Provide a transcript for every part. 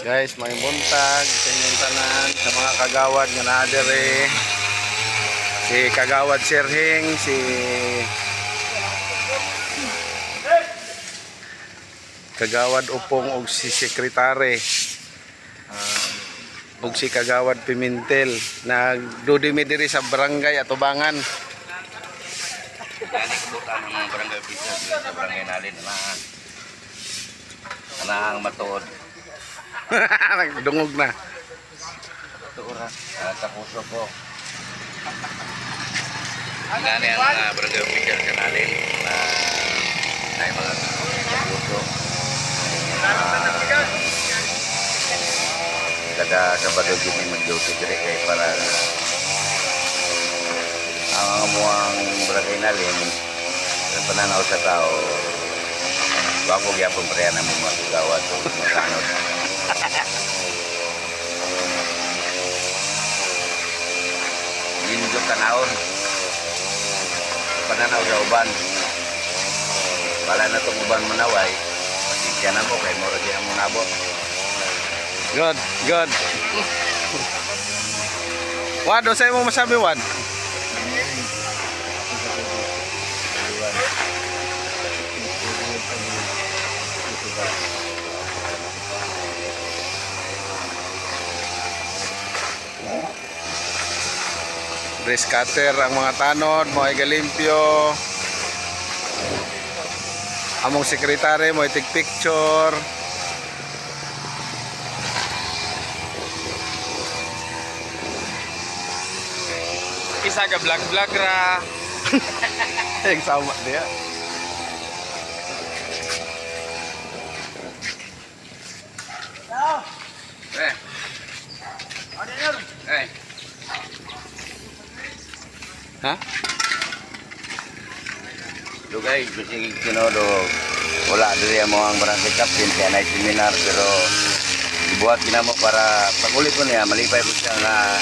Guys, may buntag sa inyong tanan sa mga kagawad nga naa diri. Si Kagawad Sirhing, si Kagawad Upong ug si Sekretary. Ug si Kagawad Pimentel nagdudimi diri sa barangay Atubangan. Gani kebutan ng barangay official sa barangay nalin na ang matuod. Nagdungog na. Tuura sa puso ko. Gani ang barangay official sa nalin na ay mga puso. Kada Sabado gini mag-duty dire kay para ang amuang barangay nalin sa pananaw sa tao wapog yapon pareha na mga kagawad o mga tanod. Yun tanawon pananaw sa uban wala na itong uban manaway pasensya na mo kay moro din ang nabot. Good, good. Wad, ano sa'yo mo masabi, Wad? Brace cutter ang mga tanod, mga igalimpyo. Among sekretary, mo itig picture. Isa ka vlog-vlog ra. Yang sama dia. Ha? Dugay, kasi kinodo wala diri mo ang barangay captain kaya na seminar pero dibuhat kinamo para pagulit ko niya malipay po siya na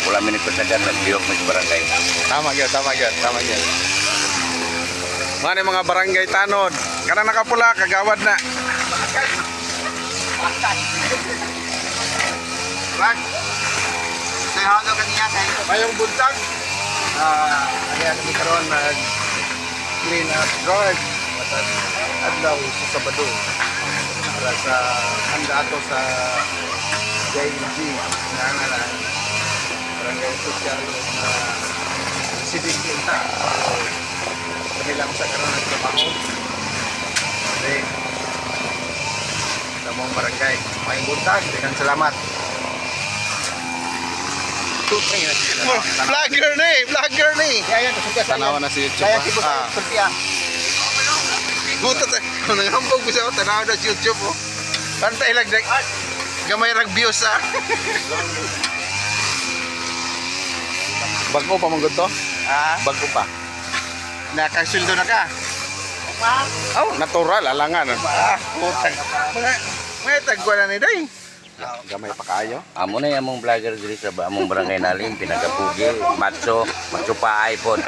wala minit ko sa dyan nagbiyok mo sa barangay. Tama gyud, tama gyud, tama gyud. Mga barangay tanod, kana nakapula kagawad na. Bag. Say hanggang kaniya kay Mayong buntag. Kaya kami karon nag clean up guard at adlaw sa Sabado para sa handa ato sa JNG na ngalan barangay social na civic unta. Kami lang sa karon nagtrabaho. Sa mong barangay, mayong buntag, dengan salamat. Vlogger ni, vlogger ni. Ayan, suka sa Tanawa na si YouTube. Kaya tipo sa sultiya. Gutot eh. Kung nangambog bisa ko, tanawa na sa YouTube oh. Pantay lang dek. Gamay rag views ah. Bago pa manggod to? Bago pa. Nakasuldo na ka. Oh, natural, alangan. Putang. Mga tagwa na ni day. Gamay pa kayo. Amo na yung among vlogger diri sa among barangay nalin pinagapugi, macho pa iPhone.